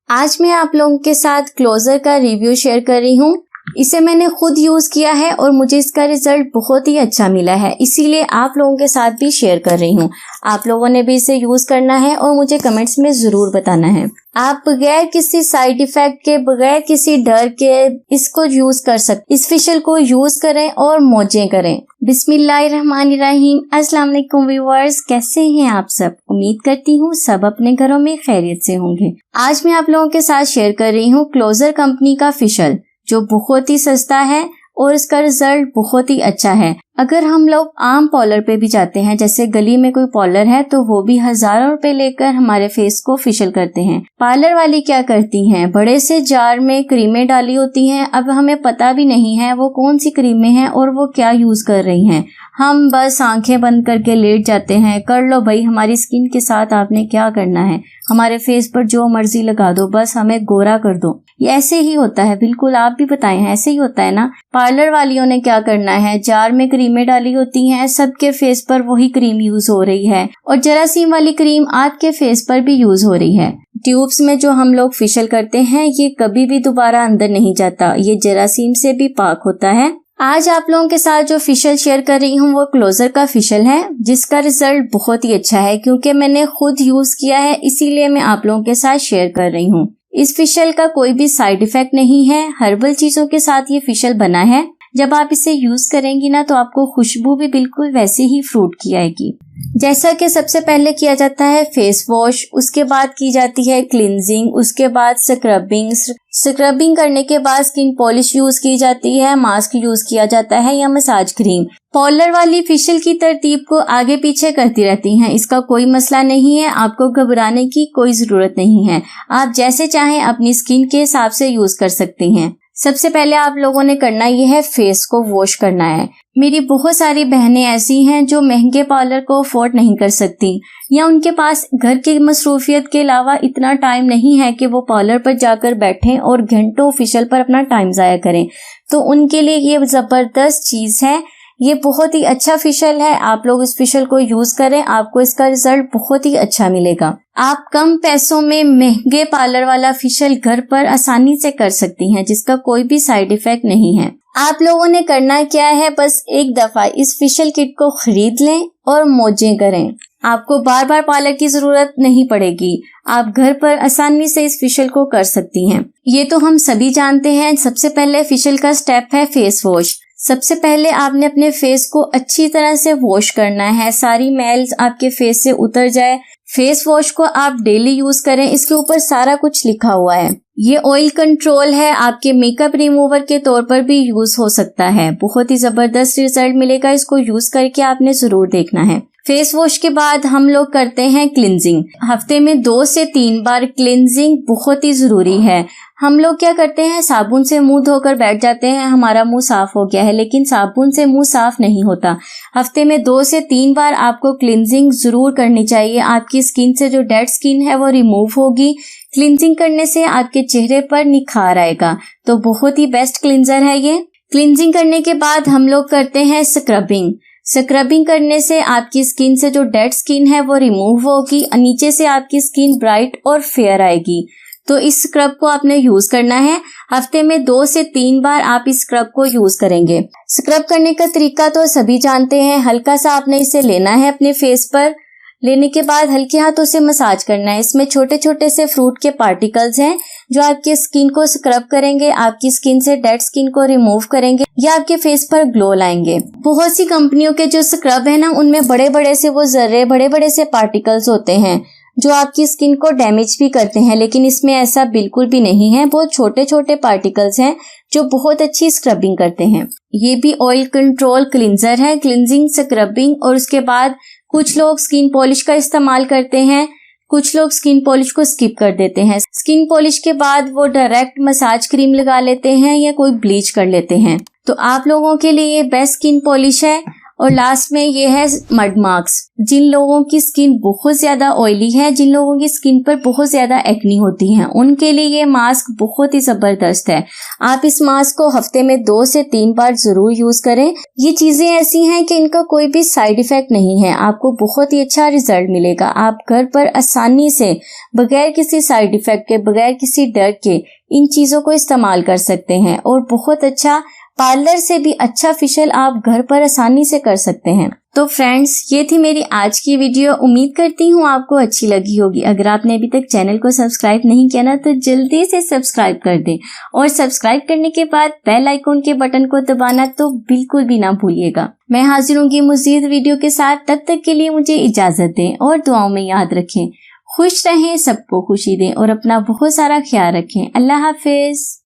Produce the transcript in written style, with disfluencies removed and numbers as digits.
आज मैं आप लोगों के साथ क्लोजर का रिव्यू शेयर कर रही हूँ। इसे मैंने खुद यूज किया है और मुझे इसका रिजल्ट बहुत ही अच्छा मिला है, इसीलिए आप लोगों के साथ भी शेयर कर रही हूँ। आप लोगों ने भी इसे यूज करना है और मुझे कमेंट्स में जरूर बताना है। आप बगैर किसी साइड इफेक्ट के, बगैर किसी डर के इसको यूज कर सकते। इस फेशियल को यूज करें और मौजें करें। बिस्मिल्लाहिर्रहमानिर्रहीम। अस्सलाम वालेकुम व्यूअर्स, कैसे हैं आप सब? उम्मीद करती हूँ सब अपने घरों में खैरियत से होंगे। आज मैं आप लोगों के साथ शेयर कर रही हूँ क्लोजर कंपनी का फेशियल, जो बहुत ही सस्ता है और इसका रिजल्ट बहुत ही अच्छा है। अगर हम लोग आम पार्लर पे भी जाते हैं, जैसे गली में कोई पार्लर है, तो वो भी हजारों रुपए लेकर हमारे फेस को फेशियल करते हैं। पार्लर वाली क्या करती हैं, बड़े से जार में क्रीमें डाली होती हैं। अब हमें पता भी नहीं है वो कौन सी क्रीमें हैं और वो क्या यूज कर रही हैं। हम बस आंखें बंद करके लेट जाते हैं। कर लो भाई, हमारी स्किन के साथ आपने क्या करना है, हमारे फेस पर जो मर्जी लगा दो, बस हमें गोरा कर दो। ये ऐसे ही होता है, बिल्कुल आप भी बताएं, ऐसे ही होता है ना। पार्लर वालियों ने क्या करना है, जार में क्रीमें डाली होती हैं, सबके फेस पर वही क्रीम यूज हो रही है और जरासीम वाली क्रीम आपके फेस पर भी यूज हो रही है। ट्यूब्स में जो हम लोग फेशियल करते हैं ये कभी भी दोबारा अंदर नहीं जाता, ये जरासीम से भी पाक होता है। आज आप लोगों के साथ जो फेशियल शेयर कर रही हूँ वो क्लोजर का फेशियल है, जिसका रिजल्ट बहुत ही अच्छा है। क्योंकि मैंने खुद यूज किया है, इसीलिए मैं आप लोगों के साथ शेयर कर रही हूँ। इस फेशियल का कोई भी साइड इफेक्ट नहीं है। हर्बल चीजों के साथ ये फेशियल बना है। जब आप इसे यूज करेंगी ना, तो आपको खुशबू भी बिल्कुल वैसे ही फ्रूट की आएगी। जैसा कि सबसे पहले किया जाता है फेस वॉश, उसके बाद की जाती है क्लींजिंग, उसके बाद स्क्रबिंग करने के बाद स्किन पॉलिश यूज की जाती है, मास्क यूज किया जाता है या मसाज क्रीम। पार्लर वाली फेशियल की तरतीब को आगे पीछे करती रहती हैं, इसका कोई मसला नहीं है, आपको घबराने की कोई जरूरत नहीं है। आप जैसे चाहें अपनी स्किन के हिसाब से यूज कर सकती हैं। सबसे पहले आप लोगों ने करना यह है, फेस को वॉश करना है। मेरी बहुत सारी बहनें ऐसी हैं जो महंगे पार्लर को अफोर्ड नहीं कर सकती, या उनके पास घर की मसरूफियत के अलावा इतना टाइम नहीं है कि वो पार्लर पर जाकर बैठें और घंटों फेशियल पर अपना टाइम जाया करें। तो उनके लिए ये जबरदस्त चीज है, ये बहुत ही अच्छा फेशियल है। आप लोग इस फेशियल को यूज करें, आपको इसका रिजल्ट बहुत ही अच्छा मिलेगा। आप कम पैसों में महंगे पार्लर वाला फेशियल घर पर आसानी से कर सकती हैं, जिसका कोई भी साइड इफेक्ट नहीं है। आप लोगों ने करना क्या है, बस एक दफा इस फेशियल किट को खरीद लें और मौजें करें। आपको बार बार पार्लर की जरूरत नहीं पड़ेगी, आप घर पर आसानी से इस फेशियल को कर सकती हैं। ये तो हम सभी जानते हैं। सबसे पहले फेशियल का स्टेप है फेस वॉश। सबसे पहले आपने अपने फेस को अच्छी तरह से वॉश करना है, सारी मैल आपके फेस से उतर जाए। फेस वॉश को आप डेली यूज करें, इसके ऊपर सारा कुछ लिखा हुआ है। ये ऑयल कंट्रोल है, आपके मेकअप रिमूवर के तौर पर भी यूज हो सकता है। बहुत ही जबरदस्त रिजल्ट मिलेगा, इसको यूज करके आपने जरूर देखना है। फेस वॉश के बाद हम लोग करते हैं क्लिंजिंग। हफ्ते में 2 से 3 बार क्लिंजिंग बहुत ही जरूरी है। हम लोग क्या करते हैं, साबुन से मुंह धोकर बैठ जाते हैं, हमारा मुंह साफ हो गया है, लेकिन साबुन से मुंह साफ नहीं होता। हफ्ते में 2 से 3 बार आपको क्लिंजिंग जरूर करनी चाहिए। आपकी स्किन से जो डेड स्किन है वो रिमूव होगी। क्लिंजिंग करने से आपके चेहरे पर निखार आएगा, तो बहुत ही बेस्ट क्लिंजर है ये। क्लिंजिंग करने के बाद हम लोग करते हैं स्क्रबिंग। स्क्रबिंग करने से आपकी स्किन से जो डेड स्किन है वो रिमूव होगी, नीचे से आपकी स्किन ब्राइट और फेयर आएगी। तो इस स्क्रब को आपने यूज करना है। हफ्ते में 2 से 3 बार आप इस स्क्रब को यूज करेंगे। स्क्रब करने का तरीका तो सभी जानते हैं। हल्का सा आपने इसे लेना है अपने फेस पर, लेने के बाद हल्के हाथों से मसाज करना है। इसमें छोटे छोटे से फ्रूट के पार्टिकल्स हैं जो आपकी स्किन को स्क्रब करेंगे, आपकी स्किन से डेड स्किन को रिमूव करेंगे या आपके फेस पर ग्लो लाएंगे। बहुत सी कंपनियों के जो स्क्रब है ना, उनमें बड़े बड़े से वो जर्रे, बड़े बड़े से पार्टिकल्स होते हैं जो आपकी स्किन को डैमेज भी करते हैं, लेकिन इसमें ऐसा बिल्कुल भी नहीं है। बहुत छोटे छोटे पार्टिकल्स हैं जो बहुत अच्छी स्क्रबिंग करते हैं। ये भी ऑयल कंट्रोल क्लिंजर है। क्लिंजिंग, स्क्रबिंग और उसके बाद कुछ लोग स्किन पॉलिश का इस्तेमाल करते हैं, कुछ लोग स्किन पॉलिश को स्किप कर देते हैं। स्किन पॉलिश के बाद वो डायरेक्ट मसाज क्रीम लगा लेते हैं या कोई ब्लीच कर लेते हैं। तो आप लोगों के लिए ये बेस्ट स्किन पॉलिश है और लास्ट में ये है मड मार्क्स। जिन लोगों की स्किन बहुत ज्यादा ऑयली है, जिन लोगों की स्किन पर बहुत ज्यादा एक्नी होती है, उनके लिए ये मास्क बहुत ही जबरदस्त है। आप इस मास्क को हफ्ते में 2 से 3 बार जरूर यूज करें। ये चीजें ऐसी हैं कि इनका कोई भी साइड इफेक्ट नहीं है, आपको बहुत ही अच्छा रिजल्ट मिलेगा। आप घर पर आसानी से बगैर किसी साइड इफेक्ट के, बगैर किसी डर के इन चीजों को इस्तेमाल कर सकते हैं और बहुत अच्छा, पार्लर से भी अच्छा फेशियल आप घर पर आसानी से कर सकते हैं। तो फ्रेंड्स, ये थी मेरी आज की वीडियो। उम्मीद करती हूँ आपको अच्छी लगी होगी। अगर आपने अभी तक चैनल को सब्सक्राइब नहीं किया ना, तो जल्दी से सब्सक्राइब कर दें और सब्सक्राइब करने के बाद बेल आइकन के बटन को दबाना तो बिल्कुल भी ना भूलिएगा। मैं हाजिर होंगी मजीद वीडियो के साथ। तब तक के लिए मुझे इजाजत दें और दुआओं में याद रखें। खुश रहें, सबको खुशी दें और अपना बहुत सारा ख्याल रखें। अल्लाह हाफिज।